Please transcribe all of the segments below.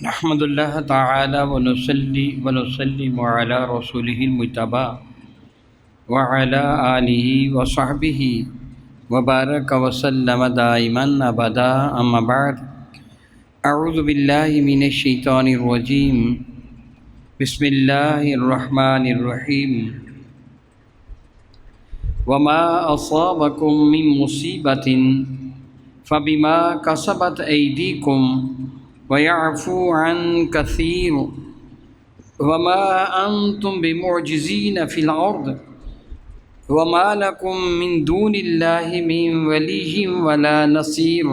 نحمد اللہ تعالی ونصلی ونسلم علی رسولہ المجتبی وعلی آلہ وصحبہ وبارک وسلم دائما ابدا اما بعد اعوذ باللہ من الشیطان الرجیم بسم اللہ الرحمن الرحیم وما اصابکم من مصیبت فبما کسبت ایدیکم وَيَعْفُو عَنْ كَثِيرٌ وَمَا أَنْتُمْ بِمُعْجِزِينَ فِي الْأَرْضِ وَمَا لَكُمْ مِنْ دُونِ اللَّهِ مِنْ وَلِيٍّ وَلَا نَصِيرٍ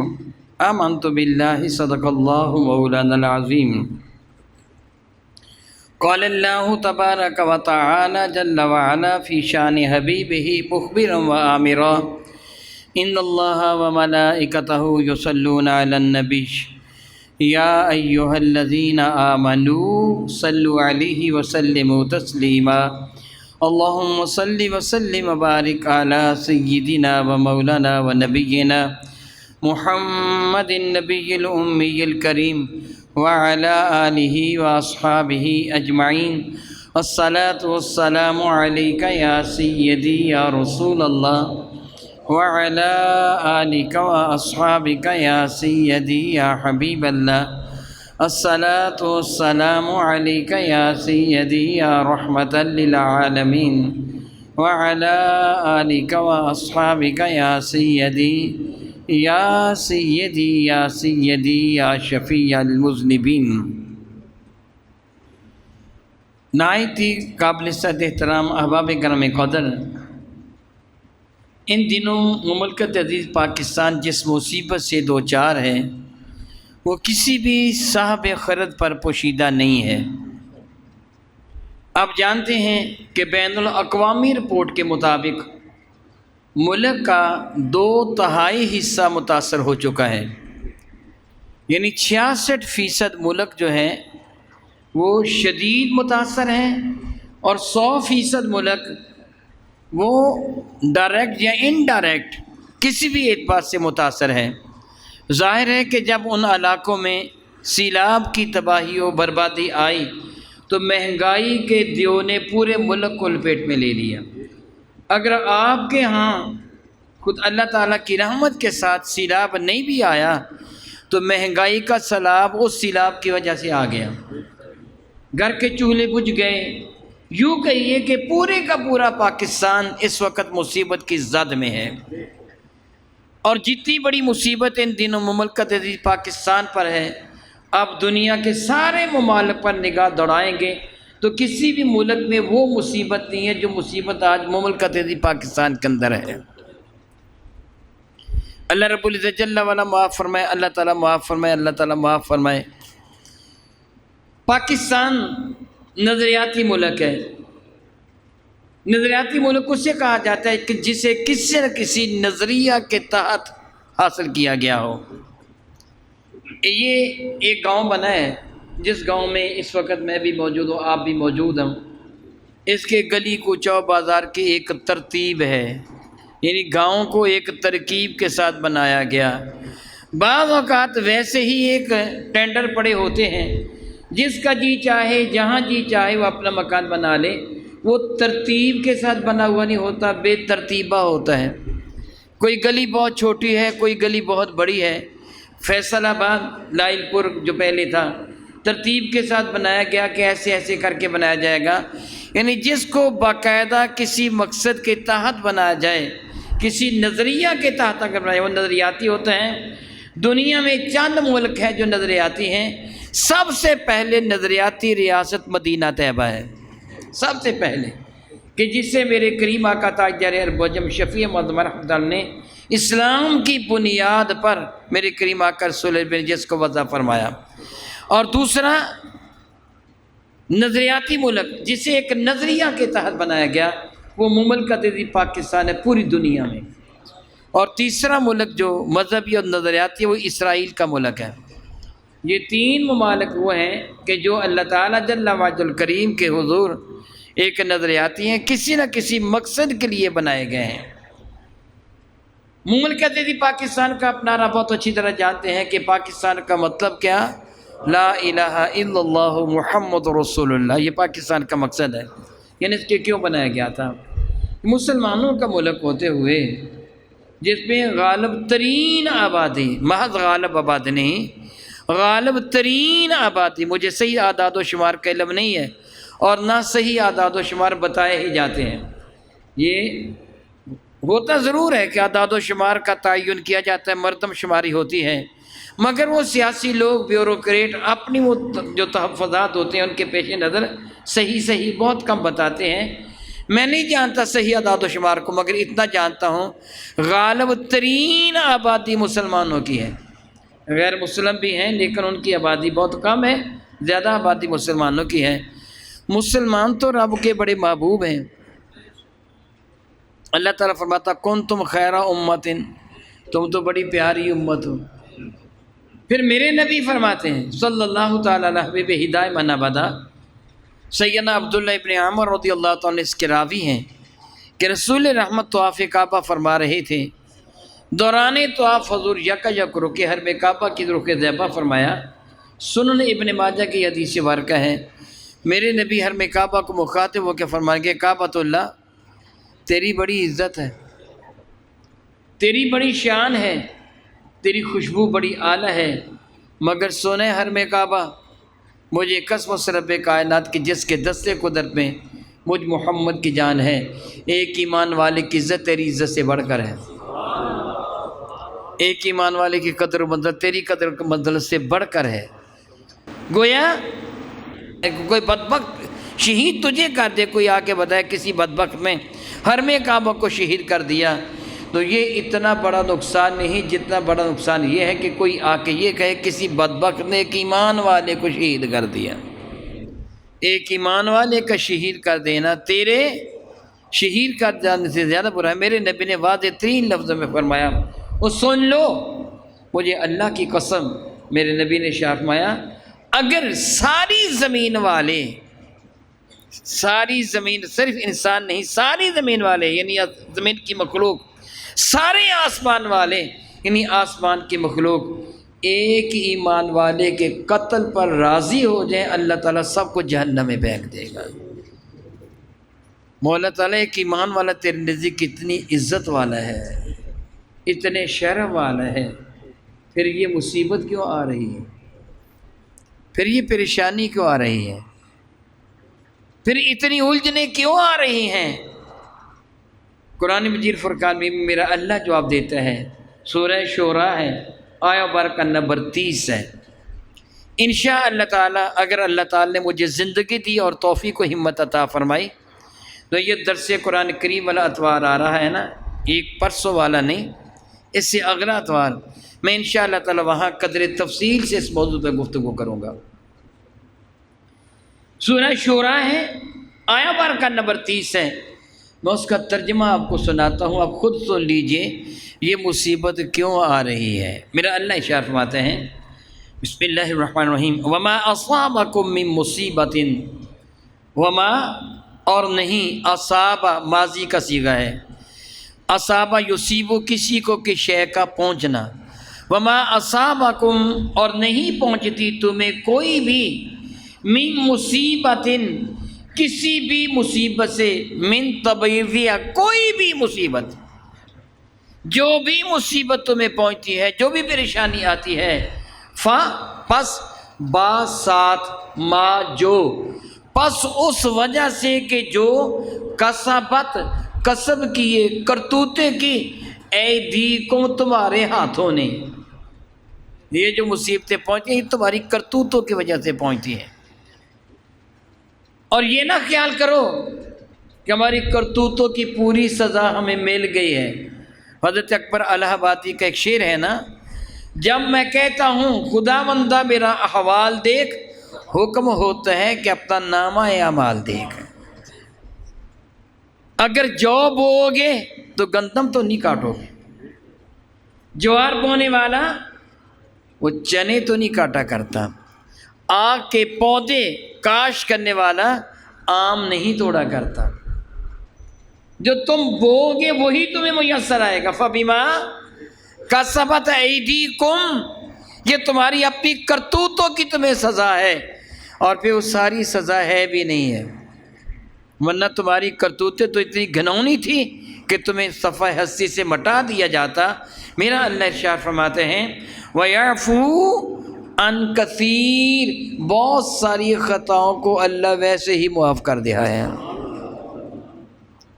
آمَنْتُ بِاللَّهِ صدق اللَّهُ مَوْلَانَا الْعَظِيمُ قال الله تبارك وتعالى جل وعلا في شان حبيبه مخبرا وآمرا إن الله وملائكته يصلون على النبي یا ایہا الذین آمنوا صلوا علیہ وسلموا تسلیما اللہم صل وسلم وبارک علی سیدنا و مولانا و نبینا محمد النبی الامی الکریم وعلی آلہ و اصحابہ اجمعین الصلاة والسلام علیک یا سیدی یا رسول اللہ وعلى آلك وأصحابك يا سيدي يا حبيب الله الصلاة والسلام عليك يا سيدي يا رحمة للعالمين وعلى آلك وأصحابك يا سيدي يا سيدي يا سيدي يا شفيع المذنبين۔ نہایت قابل صد احترام احباب کرام قدر، ان دنوں مملکت عزیز پاکستان جس مصیبت سے دوچار ہے وہ کسی بھی صاحب خرد پر پوشیدہ نہیں ہے۔ آپ جانتے ہیں کہ بین الاقوامی رپورٹ کے مطابق ملک کا 2/3 حصہ متاثر ہو چکا ہے، یعنی 66% ملک جو ہے وہ شدید متاثر ہیں اور 100% ملک وہ ڈائریکٹ یا انڈائریکٹ کسی بھی اعتبار سے متاثر ہے۔ ظاہر ہے کہ جب ان علاقوں میں سیلاب کی تباہی و بربادی آئی تو مہنگائی کے دیو نے پورے ملک کو لپیٹ میں لے لیا۔ اگر آپ کے ہاں خود اللہ تعالیٰ کی رحمت کے ساتھ سیلاب نہیں بھی آیا تو مہنگائی کا سیلاب اس سیلاب کی وجہ سے آ گیا، گھر کے چولہے بجھ گئے۔ یوں کہیے کہ پورے کا پورا پاکستان اس وقت مصیبت کی زد میں ہے، اور جتنی بڑی مصیبت ان دنوں مملکت عزیز پاکستان پر ہے، آپ دنیا کے سارے ممالک پر نگاہ دوڑائیں گے تو کسی بھی ملک میں وہ مصیبت نہیں ہے جو مصیبت آج مملکت عزیز پاکستان کے اندر ہے۔ اللہ رب العزت جل وعلا معاف فرمائے، اللہ تعالیٰ معاف فرمائے، اللہ تعالیٰ معاف فرمائے۔ پاکستان نظریاتی ملک ہے۔ نظریاتی ملک اسے کہا جاتا ہے کہ جسے کسی نہ کسی نظریہ کے تحت حاصل کیا گیا ہو۔ یہ ایک گاؤں بنا ہے جس گاؤں میں اس وقت میں بھی موجود ہوں، آپ بھی موجود ہوں۔ اس کے گلی کوچہ بازار کی ایک ترتیب ہے، یعنی گاؤں کو ایک ترکیب کے ساتھ بنایا گیا۔ بعض اوقات ویسے ہی ایک ٹینڈر پڑے ہوتے ہیں، جس کا جی چاہے جہاں جی چاہے وہ اپنا مکان بنا لے، وہ ترتیب کے ساتھ بنا ہوا نہیں ہوتا، بے ترتیبہ ہوتا ہے۔ کوئی گلی بہت چھوٹی ہے، کوئی گلی بہت بڑی ہے۔ فیصل آباد لائل پور جو پہلے تھا ترتیب کے ساتھ بنایا گیا کہ ایسے ایسے کر کے بنایا جائے گا، یعنی جس کو باقاعدہ کسی مقصد کے تحت بنایا جائے، کسی نظریہ کے تحت اگر بنایا، وہ نظریاتی ہوتا ہے۔ دنیا میں چند ملک ہیں جو نظریاتی ہیں۔ سب سے پہلے نظریاتی ریاست مدینہ طیبہ ہے، سب سے پہلے، کہ جس سے میرے کریم آقا تاجدار عرب و عجم شفیع معظم رحمۃ اللہ نے اسلام کی بنیاد پر میرے کریم آقا رسول اللہ جس کو وضع فرمایا۔ اور دوسرا نظریاتی ملک جسے ایک نظریہ کے تحت بنایا گیا، وہ مملکت عزیز پاکستان ہے پوری دنیا میں۔ اور تیسرا ملک جو مذہبی اور نظریاتی ہے وہ اسرائیل کا ملک ہے۔ یہ 3 ممالک وہ ہیں کہ جو اللہ تعالیٰ جل وعلا الکریم کے حضور ایک نظریاتی ہیں، کسی نہ کسی مقصد کے لیے بنائے گئے ہیں۔ مملکت عزیز پاکستان کا اپنا بہت اچھی طرح جانتے ہیں کہ پاکستان کا مطلب کیا؟ لا الہ الا اللہ محمد رسول اللہ، یہ پاکستان کا مقصد ہے۔ یعنی اس کے کیوں بنایا گیا تھا؟ مسلمانوں کا ملک ہوتے ہوئے جس میں غالب ترین آبادی، محض غالب آبادی نہیں، غالب ترین آبادی، مجھے صحیح اعداد و شمار کا علم نہیں ہے اور نہ صحیح اعداد و شمار بتائے ہی جاتے ہیں۔ یہ ہوتا ضرور ہے کہ اعداد و شمار کا تعین کیا جاتا ہے، مردم شماری ہوتی ہے، مگر وہ سیاسی لوگ، بیوروکریٹ، اپنی وہ جو تحفظات ہوتے ہیں ان کے پیش نظر صحیح بہت کم بتاتے ہیں۔ میں نہیں جانتا صحیح اعداد و شمار کو، مگر اتنا جانتا ہوں غالب ترین آبادی مسلمانوں کی ہے۔ غیر مسلم بھی ہیں لیکن ان کی آبادی بہت کم ہے، زیادہ آبادی مسلمانوں کی ہے۔ مسلمان تو رب کے بڑے محبوب ہیں۔ اللہ تعالیٰ فرماتا کنتم خیر امت، تم تو بڑی پیاری امت ہو۔ پھر میرے نبی فرماتے ہیں صلی اللہ تعالیٰ علیہ حبیب ہدایہ من ابدا، سیدنا عبداللہ ابن عمر رضی اللہ تعالیٰ اس کے راوی ہیں کہ رسول رحمت طواف کعبہ فرما رہے تھے، دوران طواف حضور یک رکے حرم کعبہ کی رخ زیبہ فرمایا۔ سنن ابن ماجہ کی حدیث مبارکہ ہے، میرے نبی حرم کعبہ کو مخاطب ہو کے فرمائیں گے کعبۃ اللہ، تیری بڑی عزت ہے، تیری بڑی شان ہے، تیری خوشبو بڑی اعلیٰ ہے، مگر سونے حرم کعبہ، مجھے قسم سے رب کائنات کی جس کے دستے قدرت میں مجھ محمد کی جان ہے، ایک ایمان والے کی عزت تیری عزت سے بڑھ کر ہے، ایک ایمان والے کی قدر و منزلت تیری قدر و منزلت سے بڑھ کر ہے۔ گویا کوئی بدبخت شہید تجھے کر دے، کوئی آ کے بتائے کسی بدبخت میں حرم کعبہ کو شہید کر دیا، تو یہ اتنا بڑا نقصان نہیں جتنا بڑا نقصان یہ ہے کہ کوئی آ کے یہ کہے کسی بدبخت نے ایک ایمان والے کو شہید کر دیا۔ ایک ایمان والے کا شہید کر دینا تیرے شہید کر جانے سے زیادہ برا ہے۔ میرے نبی نے واضح ترین لفظوں میں فرمایا، وہ سن لو، مجھے اللہ کی قسم، میرے نبی نے فرمایا اگر ساری زمین والے، ساری زمین، صرف انسان نہیں، ساری زمین والے یعنی زمین کی مخلوق، سارے آسمان والے یعنی آسمان کی مخلوق ایک ایمان والے کے قتل پر راضی ہو جائیں، اللہ تعالیٰ سب کو جہنم میں پھینک دے گا۔ مولا تعالیٰ ایک ایمان والا تیرے نزدیک کتنی عزت والا ہے، اتنے شرف والا ہے، پھر یہ مصیبت کیوں آ رہی ہے، پھر یہ پریشانی کیوں آ رہی ہے، پھر اتنی الجھنیں کیوں آ رہی ہیں؟ قرآن مجید فرقان میں میرا اللہ جواب دیتا ہے، سورہ شعراء ہے، آیا مبارکہ نمبر 30 ہے۔ انشاء اللہ تعالیٰ اگر اللہ تعالیٰ نے مجھے زندگی دی اور توفیق و ہمت عطا فرمائی تو یہ درس قرآن کریم والا اتوار آ رہا ہے نا، ایک پرسوں والا نہیں، اس سے اگلا اتوار میں انشاء اللہ تعالیٰ وہاں قدر تفصیل سے اس موضوع پہ گفتگو کروں گا۔ سورہ شعراء ہے، آیا مبارکہ نمبر 30 ہے، میں اس کا ترجمہ آپ کو سناتا ہوں، آپ خود سن لیجئے یہ مصیبت کیوں آ رہی ہے۔ میرا اللہ ارشاد فرماتے ہیں، بسم اللہ الرحمن الرحیم، وما اصابکم من مصیبت، وما اور نہیں، اصاب ماضی کا صیغہ ہے، اصابہ یصیبو کسی کو کہ شے کا پہنچنا، وما اصابکم اور نہیں پہنچتی تمہیں کوئی بھی، من مصیبت کسی بھی مصیبت سے، من تبعیضیہ کوئی بھی مصیبت، جو بھی مصیبت تمہیں پہنچتی ہے، جو بھی پریشانی آتی ہے، پس با ساتھ ما جو، پس اس وجہ سے کہ جو کسبت کسب کیے، کرتوتے کی، ایدیکم تمہارے ہاتھوں نے، یہ جو مصیبتیں پہنچی ہیں تمہاری کرتوتوں کی وجہ سے پہنچتی ہیں۔ اور یہ نہ خیال کرو کہ ہماری کرتوتوں کی پوری سزا ہمیں مل گئی ہے۔ حضرت اکبر الہ آبادی کا ایک شعر ہے نا، جب میں کہتا ہوں خدا بندہ میرا احوال دیکھ، حکم ہوتا ہے کہ اپنا نامہ اعمال دیکھ۔ اگر جو بو گے تو گندم تو نہیں کاٹو گے، جوار بونے والا وہ چنے تو نہیں کاٹا کرتا، آگ کے پودے کاش کرنے والا آم نہیں توڑا کرتا، جو تم بو گے وہی تمہیں میسر آئے گا۔ فَبِمَا کَسَبَتْ أَيْدِيكُمْ، یہ تمہاری اپنی کرتوتوں کی تمہیں سزا ہے، اور پھر وہ ساری سزا ہے بھی نہیں ہے، ورنہ تمہاری کرتوتیں تو اتنی گھنونی تھی کہ تمہیں صفحہ ہستی سے مٹا دیا جاتا۔ میرا اللہ ارشاد فرماتے ہیں وَيَعْفُو عَنْ كَثِيرٍ، بہت ساری خطاؤں کو اللہ ویسے ہی معاف کر دیا ہے،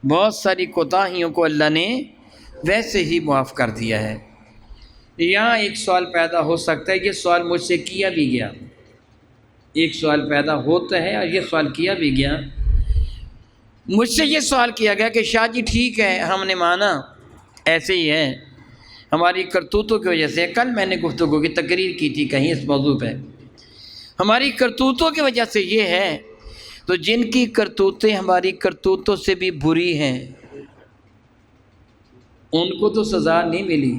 بہت ساری کوتاہیوں کو اللہ نے ویسے ہی معاف کر دیا ہے۔ یہاں ایک سوال پیدا ہو سکتا ہے، یہ سوال مجھ سے کیا بھی گیا، ایک سوال پیدا ہوتا ہے اور یہ سوال کیا بھی گیا، مجھ سے یہ سوال کیا گیا کہ شاہ جی ٹھیک ہے ہم نے مانا ایسے ہی ہے ہماری کرتوتوں کی وجہ سے، کل میں نے گفتگو کی تقریر کی تھی کہیں اس موضوع پہ، ہماری کرتوتوں کی وجہ سے یہ ہے، تو جن کی کرتوتیں ہماری کرتوتوں سے بھی بری ہیں ان کو تو سزا نہیں ملی۔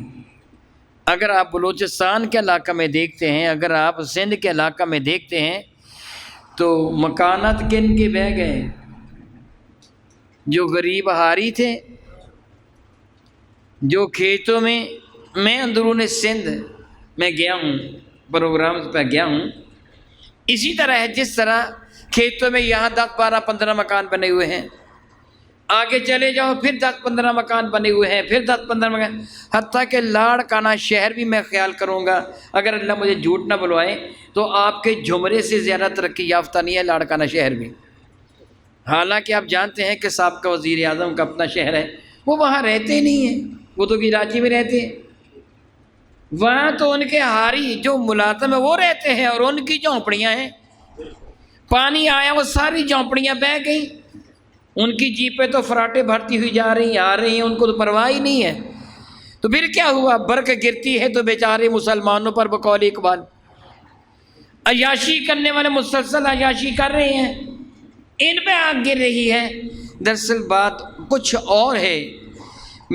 اگر آپ بلوچستان کے علاقہ میں دیکھتے ہیں، اگر آپ سندھ کے علاقہ میں دیکھتے ہیں تو مکانات کن کے بہ گئے، جو غریب ہاری تھے، جو کھیتوں میں اندرون سندھ میں گیا ہوں، پروگرامز پہ گیا ہوں، اسی طرح ہے جس طرح کھیتوں میں یہاں 10 12 15 مکان بنے ہوئے ہیں، آگے چلے جاؤ پھر 10 15 مکان بنے ہوئے ہیں، پھر 10 15 مکان، حتیٰ کہ لاڑکانہ شہر بھی میں خیال کروں گا اگر اللہ مجھے جھوٹ نہ بلوائے تو آپ کے جھمرے سے زیادہ ترقی یافتہ نہیں ہے لاڑکانہ شہر بھی، حالانکہ آپ جانتے ہیں کہ سابقہ وزیر اعظم کا اپنا شہر ہے، وہ وہاں رہتے نہیں ہیں، وہ تو کراچی میں رہتے ہیں، وہاں تو ان کے ہاری جو ملازم ہے وہ رہتے ہیں اور ان کی جھونپڑیاں ہیں، پانی آیا وہ ساری جھونپڑیاں بہہ گئیں، ان کی جیپیں تو فراٹیں بھرتی ہوئی جا رہی ہیں، آ رہی ہیں، ان کو تو پرواہ ہی نہیں ہے، تو پھر کیا ہوا، برق گرتی ہے تو بیچارے مسلمانوں پر بقول اقبال عیاشی کرنے والے مسلسل عیاشی کر رہے ہیں، ان پہ آگ گر رہی ہے۔ دراصل بات کچھ اور ہے،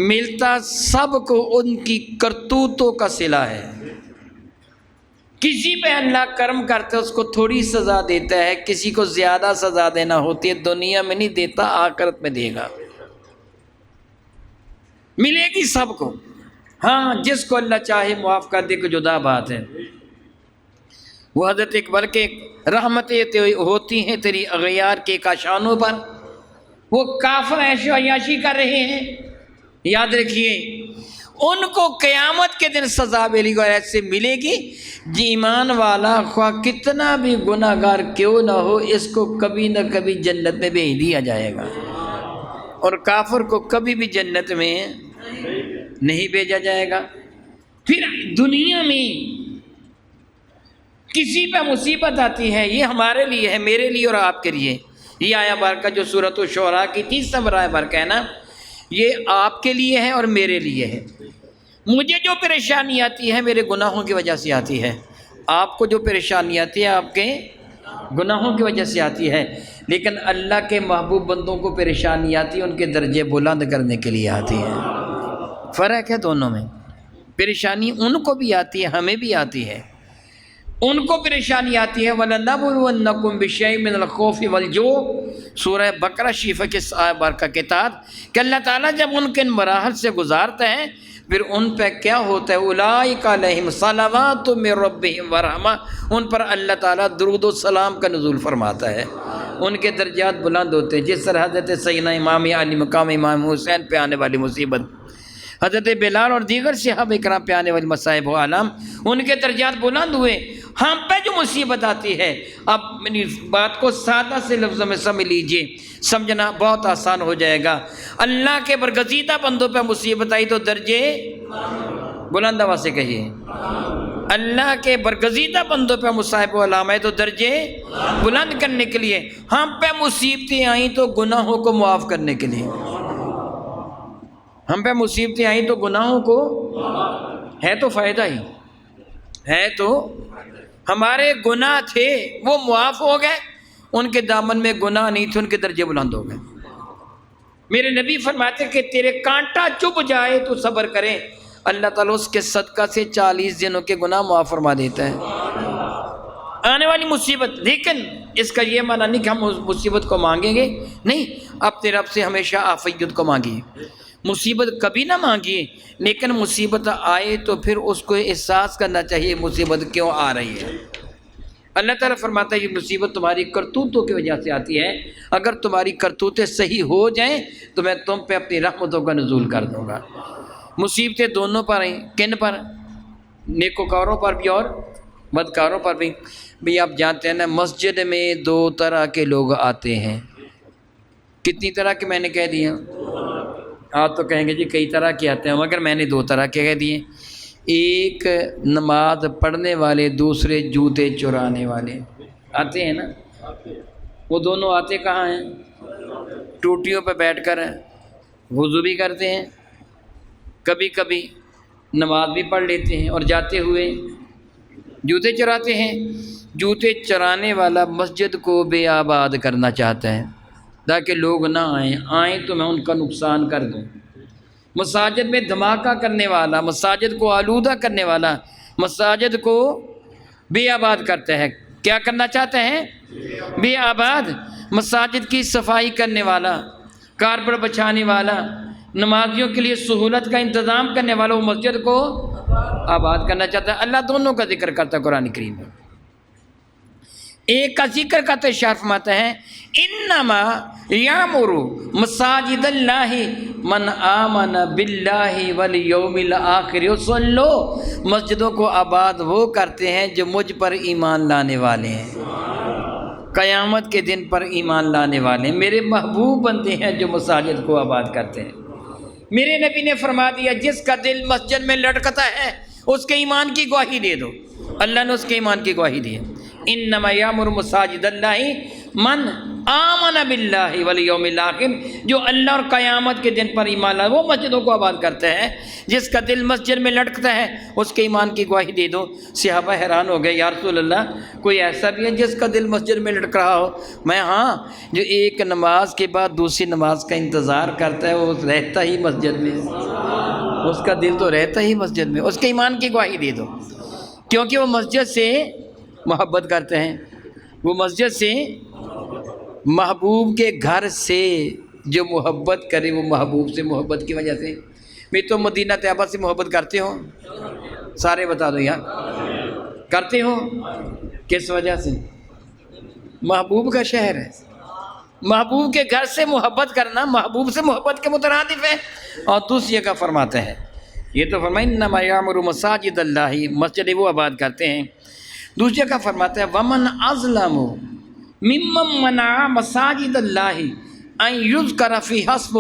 ملتا سب کو ان کی کرتوتوں کا صلہ ہے، کسی پہ اللہ کرم کرتا ہے اس کو تھوڑی سزا دیتا ہے، کسی کو زیادہ سزا دینا ہوتی ہے دنیا میں نہیں دیتا، آخرت میں دے گا، ملے گی سب کو، ہاں جس کو اللہ چاہے معاف کر دے کو جدا بات ہے۔ وہ حضرت اکبر کے رحمتیں ہوتی ہیں تیری اغیار کے کاشانوں پر، وہ کافر عیش و عیاشی کر رہے ہیں، یاد رکھیے ان کو قیامت کے دن سزا ملے گی، اور ایسے ملے گی جی ایمان والا خواہ کتنا بھی گناہ گار کیوں نہ ہو اس کو کبھی نہ کبھی جنت میں بھیج دیا جائے گا، اور کافر کو کبھی بھی جنت میں نہیں بھیجا جائے گا۔ پھر دنیا میں کسی پہ مصیبت آتی ہے، یہ ہمارے لیے ہے، میرے لیے اور آپ کے لیے، یہ آیا بارکہ جو سورۃ الشعراء کی 30 نمبر آیا بارکہ ہے نا، یہ آپ کے لیے ہے اور میرے لیے ہے۔ مجھے جو پریشانی آتی ہے میرے گناہوں کی وجہ سے آتی ہے، آپ کو جو پریشانی آتی ہے آپ کے گناہوں کی وجہ سے آتی ہے، لیکن اللہ کے محبوب بندوں کو پریشانی آتی ہے ان کے درجے بلند کرنے کے لیے آتی ہے، فرق ہے دونوں میں، پریشانی ان کو بھی آتی ہے ہمیں بھی آتی ہے، ان کو پریشانی آتی ہے وَلَنَبْلُوَنَّكُمْ بِشَيْءٍ مِّنَ الْخَوْفِ وَالْجُوعِ، سورہ بقرہ شریفہ کے آیہ بارکہ کے تحت کہ اللہ تعالیٰ جب ان کے مراحل سے گزارتے ہیں پھر ان پہ کیا ہوتا ہے، اولئک علیہم صلوات من ربہم ورحمہ، ان پر اللہ تعالیٰ درود و سلام کا نزول فرماتا ہے، ان کے درجات بلند ہوتے ہیں، جس طرح حضرت سیدنا امام علی مقام امام حسین پہ آنے والی مصیبت، حضرت بلال اور دیگر صحابہ کرام پہ آنے والی مصائب و آلام، ان کے درجات بلند ہوئے، ہم پہ جو مصیبت آتی ہے، اب میری بات کو سادہ سے لفظوں میں سمجھ لیجئے، سمجھنا بہت آسان ہو جائے گا، اللہ کے برگزیدہ بندوں پہ مصیبت آئی تو درجے بلند آواز سے کہیے، اللہ کے برگزیدہ بندوں پہ مصائب و آلام ہے تو درجے بلند کرنے کے لیے، ہم پہ مصیبتیں آئیں تو گناہوں کو معاف کرنے کے لیے، ہم پہ مصیبتیں آئیں تو گناہوں کو، ہے تو فائدہ ہی ہے، تو ہمارے گناہ تھے وہ معاف ہو گئے، ان کے دامن میں گناہ نہیں تھے، ان کے درجے بلند ہو گئے۔ میرے نبی فرماتے کہ تیرے کانٹا چبھ جائے تو صبر کریں، اللہ تعالیٰ اس کے صدقہ سے 40 دنوں کے گناہ معاف فرما دیتا ہے۔ آنے والی مصیبت، لیکن اس کا یہ معنی نہیں کہ ہم اس مصیبت کو مانگیں گے، نہیں، اپنے رب سے ہمیشہ عافیت کو مانگیے، مصیبت کبھی نہ مانگیے، لیکن مصیبت آئے تو پھر اس کو احساس کرنا چاہیے مصیبت کیوں آ رہی ہے۔ اللہ تعالیٰ فرماتا ہے یہ مصیبت تمہاری کرتوتوں کی وجہ سے آتی ہے، اگر تمہاری کرتوتیں صحیح ہو جائیں تو میں تم پہ اپنی رحمتوں کا نزول کر دوں گا۔ مصیبتیں دونوں پر ہیں، کن پر؟ نیکوکاروں پر بھی اور بدکاروں پر بھی۔ بھئی آپ جانتے ہیں نا مسجد میں دو طرح کے لوگ آتے ہیں۔ کتنی طرح کے میں نے کہہ دیا؟ آپ تو کہیں گے جی کئی طرح کے آتے ہیں، مگر میں نے دو طرح کے کہہ دیے۔ ایک نماز پڑھنے والے، دوسرے جوتے چرانے والے آتے ہیں نا۔ وہ دونوں آتے کہاں ہیں؟ ٹوٹیوں پہ بیٹھ کر وضو بھی کرتے ہیں، کبھی کبھی نماز بھی پڑھ لیتے ہیں، اور جاتے ہوئے جوتے چراتے ہیں۔ جوتے چرانے والا مسجد کو بے آباد کرنا چاہتا ہے تاکہ لوگ نہ آئیں تو میں ان کا نقصان کر دوں۔ مساجد میں دھماکہ کرنے والا، مساجد کو آلودہ کرنے والا، مساجد کو بے آباد کرتا ہے۔ کیا کرنا چاہتے ہیں؟ بے آباد۔ مساجد کی صفائی کرنے والا، کارپیٹ بچھانے والا، نمازیوں کے لیے سہولت کا انتظام کرنے والا، وہ مسجد کو آباد کرنا چاہتا ہے۔ اللہ دونوں کا ذکر کرتا ہے قرآن کریم میں۔ ایک کا ذکر کرتے ارشاد فرماتا ہے انما یامر مساجد اللہ من آمن باللہ والیوم الآخر یصلو، مسجدوں کو آباد وہ کرتے ہیں جو مجھ پر ایمان لانے والے ہیں، قیامت کے دن پر ایمان لانے والے ہیں۔ میرے محبوب بندے ہیں جو مساجد کو آباد کرتے ہیں۔ میرے نبی نے فرما دیا جس کا دل مسجد میں لٹکتا ہے اس کے ایمان کی گواہی دے دو۔ اللہ نے اس کے ایمان کی گواہی دی ہے۔ انما یامر مساجد اللہ من آمن باللہ والیوم الآخر، جو اللہ اور قیامت کے دن پر ایمان لائے وہ مسجدوں کو آباد کرتا ہے۔ جس کا دل مسجد میں لٹکتا ہے اس کے ایمان کی گواہی دے دو۔ صحابہ حیران ہو گئے، یا رسول اللہ کوئی ایسا بھی ہے جس کا دل مسجد میں لٹک رہا ہو؟ میں ہاں، جو ایک نماز کے بعد دوسری نماز کا انتظار کرتا ہے وہ رہتا ہی مسجد میں، اس کا دل تو رہتا ہی مسجد میں، اس کے ایمان کی گواہی دے دو، کیونکہ وہ مسجد سے محبت کرتے ہیں۔ وہ مسجد سے، محبوب کے گھر سے جو محبت کرے وہ محبوب سے محبت کی وجہ سے۔ میں تو مدینہ طیبہ سے محبت کرتے ہو؟ سارے بتا دو یار، کرتے ہو؟ کس وجہ سے؟ محبوب کا شہر ہے۔ محبوب کے گھر سے محبت کرنا محبوب سے محبت کے مترادف ہے۔ اور دوسری جگہ فرماتا ہے، یہ تو فرمائیں انما یعمر مساجد اللہ، مسجد وہ آباد کرتے ہیں۔ دوسری جگہ فرماتا ہے ومن اظلم ممن منع مساجد اللہ ان یذکر فیہا اسمہ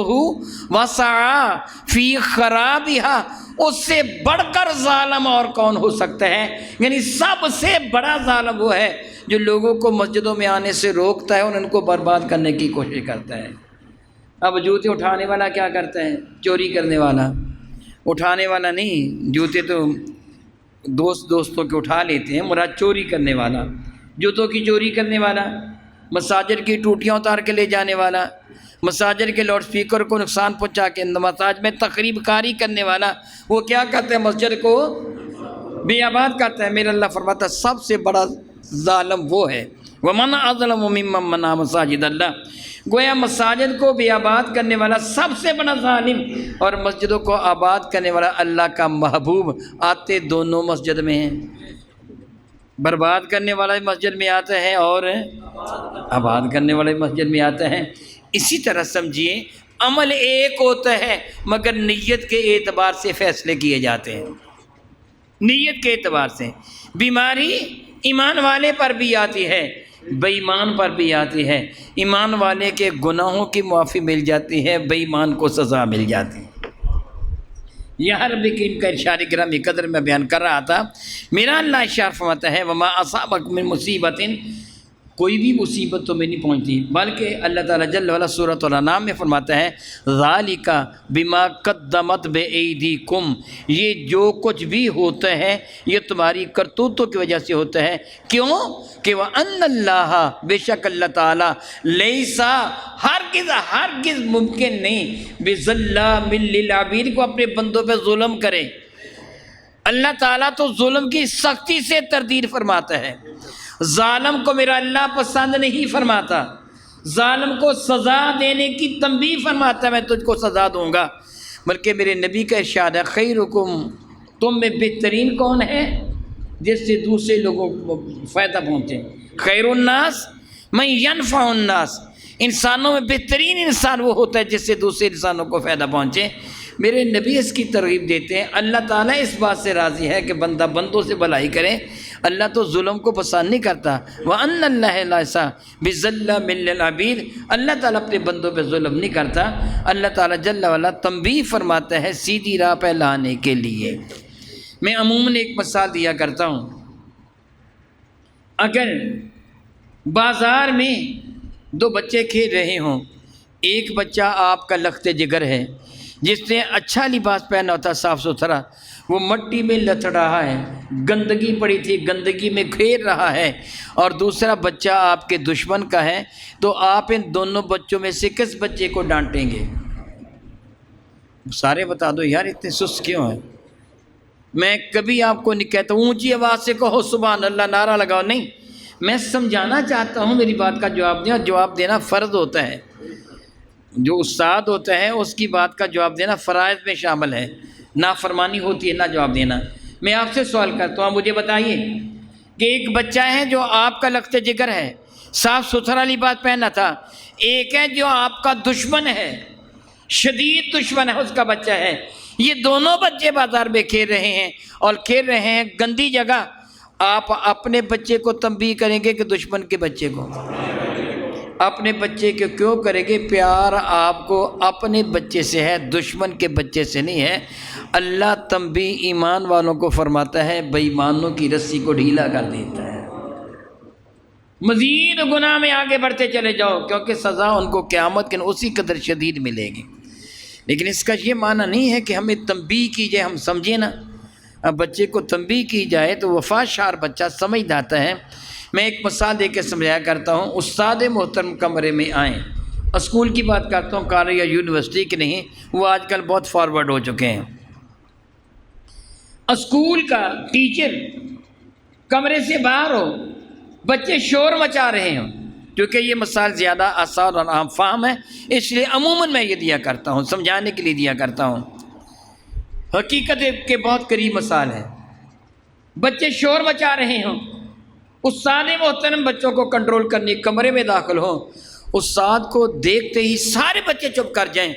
وسعی فی خرابها، اس سے بڑھ کر ظالم اور کون ہو سکتا ہے؟ یعنی سب سے بڑا ظالم وہ ہے جو لوگوں کو مسجدوں میں آنے سے روکتا ہے اور ان کو برباد کرنے کی کوشش کرتا ہے۔ اب جوتے اٹھانے والا کیا کرتا ہے؟ چوری کرنے والا۔ اٹھانے والا نہیں، جوتے تو دوستوں کے اٹھا لیتے ہیں، مراد چوری کرنے والا، جوتوں کی چوری کرنے والا، مساجد کی ٹوٹیاں اتار کے لے جانے والا، مساجد کے لاؤڈ سپیکر کو نقصان پہنچا کے مساجد میں تخریب کاری کرنے والا، وہ کیا کرتے ہیں؟ مسجد کو بے آباد کرتا ہے۔ میرا اللہ فرماتا ہے سب سے بڑا ظالم وہ ہے ومن اظلم ممن منع مساجد اللہ، گویا مساجد کو بے آباد کرنے والا سب سے بڑا ظالم اور مسجدوں کو آباد کرنے والا اللہ کا محبوب، آتے دونوں مسجد میں ہیں۔ برباد کرنے والا مسجد میں آتا ہے اور آباد کرنے والا مسجد میں آتا ہے۔ اسی طرح سمجھیے عمل ایک ہوتا ہے مگر نیت کے اعتبار سے فیصلے کیے جاتے ہیں۔ نیت کے اعتبار سے بیماری ایمان والے پر بھی آتی ہے، بے ایمان پر بھی آتی ہے۔ ایمان والے کے گناہوں کی معافی مل جاتی ہے، بے ایمان کو سزا مل جاتی ہے۔ یہ رب کریم کا ارشاد گرامی قدر میں بیان کر رہا تھا۔ میرا اللہ ارشاد فرماتا ہے وما اصابک من مصیبت، کوئی بھی مصیبت تو میں نہیں پہنچتی، بلکہ اللہ تعالیٰ جل وعلا سورۃ الانعام میں فرماتا ہے ذالک بما قدمت بایدیکم، یہ جو کچھ بھی ہوتا ہے یہ تمہاری کرتوتوں کی وجہ سے ہوتا ہے۔ کیوں کہ وَأَنَّ اللَّهَ، بے شک اللہ تعالیٰ لیسا، ہرگز ممکن نہیں بِظَلَّامٍ لِّلْعَبِيدِ کو اپنے بندوں پہ ظلم کرے۔ اللہ تعالیٰ تو ظلم کی سختی سے تردید فرماتا ہے۔ ظالم کو میرا اللہ پسند نہیں فرماتا، ظالم کو سزا دینے کی تنبیہ فرماتا ہے میں تجھ کو سزا دوں گا۔ بلکہ میرے نبی کا ارشاد ہے خیرکم، تم میں بہترین کون ہے جس سے دوسرے لوگوں کو فائدہ پہنچے. خیر الناس من ینفع الناس، انسانوں میں بہترین انسان وہ ہوتا ہے جس سے دوسرے انسانوں کو فائدہ پہنچے. میرے نبی اس کی ترغیب دیتے ہیں. اللہ تعالیٰ اس بات سے راضی ہے کہ بندہ بندوں سے بھلائی کرے. اللہ تو ظلم کو پسند نہیں کرتا. وَأَنَّ اللَّهَ لَيْسَ بِظَلَّامٍ لِّلْعَبِيدِ، اللہ تعالیٰ اپنے بندوں پہ ظلم نہیں کرتا. اللہ تعالیٰ جل وعلا تنبیہ فرماتا ہے سیدھی راہ پہ لانے کے لیے. میں عموماً ایک مثال دیا کرتا ہوں. اگر بازار میں دو بچے کھیل رہے ہوں، ایک بچہ آپ کا لخت جگر ہے جس نے اچھا لباس پہنا ہوتا صاف ستھرا، وہ مٹی میں لتڑ رہا ہے، گندگی پڑی تھی گندگی میں کھیل رہا ہے، اور دوسرا بچہ آپ کے دشمن کا ہے، تو آپ ان دونوں بچوں میں سے کس بچے کو ڈانٹیں گے؟ سارے بتا دو یار، اتنے سست کیوں ہیں؟ میں کبھی آپ کو نہیں کہتا اونچی آواز سے کہو سبحان اللہ، نعرہ لگاؤ، نہیں. میں سمجھانا چاہتا ہوں، میری بات کا جواب دیں، اور جواب دینا فرض ہوتا ہے. جو استاد ہوتا ہے اس کی بات کا جواب دینا فرائض میں شامل ہے. نافرمانی ہوتی ہے نہ جواب دینا. میں آپ سے سوال کرتا ہوں، مجھے بتائیے کہ ایک بچہ ہے جو آپ کا لخت جگر ہے، صاف ستھرا لباس پہنا تھا، ایک ہے جو آپ کا دشمن ہے، شدید دشمن ہے، اس کا بچہ ہے. یہ دونوں بچے بازار میں کھیل رہے ہیں اور کھیل رہے ہیں گندی جگہ. آپ اپنے بچے کو تنبیہ کریں گے کہ دشمن کے بچے کو؟ اپنے بچے کے کیوں کریں گے؟ پیار آپ کو اپنے بچے سے ہے، دشمن کے بچے سے نہیں ہے. اللہ تنبیہ ایمان والوں کو فرماتا ہے، بے ایمانوں کی رسی کو ڈھیلا کر دیتا ہے. مزید گناہ میں آگے بڑھتے چلے جاؤ، کیونکہ سزا ان کو قیامت کے اسی قدر شدید ملے گی. لیکن اس کا یہ معنی نہیں ہے کہ ہمیں تنبیہ کی جائے. ہم سمجھیں نا، اب بچے کو تنبیہ کی جائے تو وفادار بچہ سمجھ جاتا ہے. میں ایک مثال دے کے سمجھایا کرتا ہوں. استاد محترم کمرے میں آئیں، اسکول کی بات کرتا ہوں، کالج یا یونیورسٹی کی نہیں، وہ آج کل بہت فارورڈ ہو چکے ہیں. اسکول کا ٹیچر کمرے سے باہر ہو، بچے شور مچا رہے ہوں، کیونکہ یہ مثال زیادہ آسان اور عام فہم ہے، اس لیے عموماً میں یہ دیا کرتا ہوں، سمجھانے کے لیے دیا کرتا ہوں. حقیقت کے بہت قریب مثال ہے. بچے شور مچا رہے ہوں، استاد محترم بچوں کو کنٹرول کرنے کمرے میں داخل ہوں، استاد کو دیکھتے ہی سارے بچے چپ کر جائیں.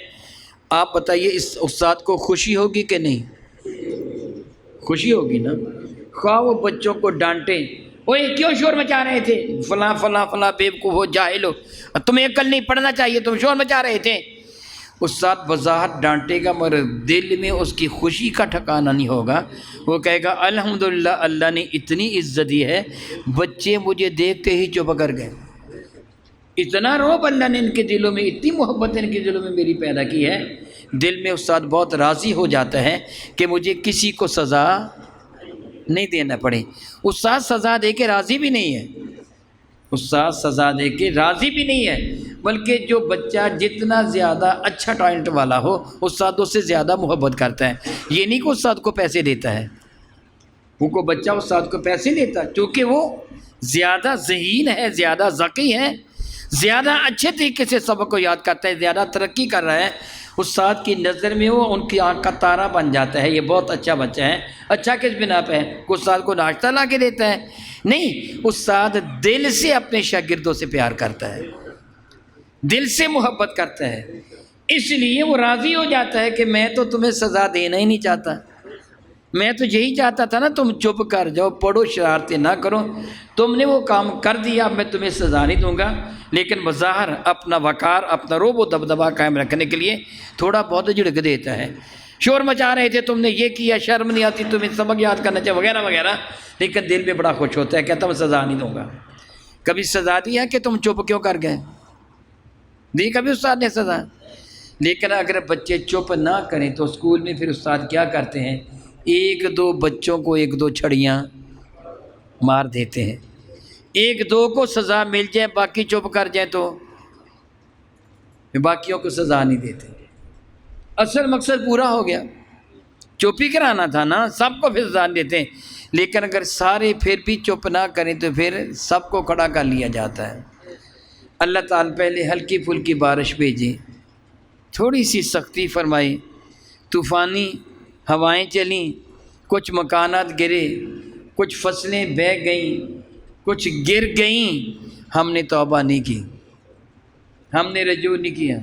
آپ بتائیے اس استاد کو خوشی ہوگی کہ نہیں؟ خوشی ہوگی نا. خواہ وہ بچوں کو ڈانٹیں، اوے کیوں شور مچا رہے تھے، فلاں فلاں فلاں بیوقوف ہو، جاہل ہو، تمہیں عقل نہیں، پڑھنا چاہیے، تم شور مچا رہے تھے. استاد بظاہر ڈانٹے گا مگر دل میں اس کی خوشی کا ٹھکانہ نہیں ہوگا. وہ کہے گا الحمدللہ اللہ نے اتنی عزت دی ہے، بچے مجھے دیکھتے ہی چپ کر گئے. اتنا رعب اللہ نے ان کے دلوں میں، اتنی محبت ان کے دلوں میں میری پیدا کی ہے. دل میں استاد بہت راضی ہو جاتا ہے کہ مجھے کسی کو سزا نہیں دینا پڑے. استاد سزا دے کے راضی بھی نہیں ہے، استاد سزا دے کے راضی بھی نہیں ہے، بلکہ جو بچہ جتنا زیادہ اچھا ٹیلنٹ والا ہو استاد اس سے زیادہ محبت کرتا ہے. یہ نہیں کہ استاد کو پیسے دیتا ہے، وہ کو بچہ استاد کو پیسے دیتا چونکہ وہ زیادہ ذہین ہے، زیادہ ذکی ہے، زیادہ اچھے طریقے سے سبق کو یاد کرتا ہے، زیادہ ترقی کر رہا ہے. استاد کی نظر میں وہ ان کی آنکھ کا تارا بن جاتا ہے، یہ بہت اچھا بچہ ہے. اچھا کس بنا پہ ہے؟ کہ استاد کو ناشتہ لا کے دیتا ہے؟ نہیں، استاد دل سے اپنے شاگردوں سے پیار کرتا ہے، دل سے محبت کرتا ہے، اس لیے وہ راضی ہو جاتا ہے کہ میں تو تمہیں سزا دینا ہی نہیں چاہتا، میں تو یہی چاہتا تھا نا تم چپ کر جاؤ، پڑھو، شرارتیں نہ کرو. تم نے وہ کام کر دیا، اب میں تمہیں سزا نہیں دوں گا. لیکن بظاہر اپنا وقار، اپنا روب و دبدبہ قائم رکھنے کے لیے تھوڑا بہت جھڑک دیتا ہے. شور مچا رہے تھے، تم نے یہ کیا، شرم نہیں آتی تمہیں، سبق یاد کرنا چاہیے وغیرہ وغیرہ، لیکن دل میں بڑا خوش ہوتا ہے، کہتا میں سزا نہیں دوں گا. کبھی سزا دیا کہ تم چپ کیوں کر گئے؟ دی کبھی استاد نے سزا؟ لیکن اگر بچے چپ نہ کریں تو اسکول میں پھر استاد کیا کرتے ہیں؟ ایک دو بچوں کو ایک دو چھڑیاں مار دیتے ہیں. ایک دو کو سزا مل جائے، باقی چپ کر جائیں تو باقیوں کو سزا نہیں دیتے. اصل مقصد پورا ہو گیا، چپ ہی کرانا تھا نا، سب کو پھر سزا دیتے ہیں. لیکن اگر سارے پھر بھی چپ نہ کریں تو پھر سب کو کھڑا کر لیا جاتا ہے. اللہ تعالیٰ پہلے ہلکی پھلکی بارش بھیجی، تھوڑی سی سختی فرمائی، طوفانی ہوائیں چلیں، کچھ مکانات گرے، کچھ فصلیں بہہ گئیں، کچھ گر گئیں، ہم نے توبہ نہیں کی، ہم نے رجوع نہیں کیا،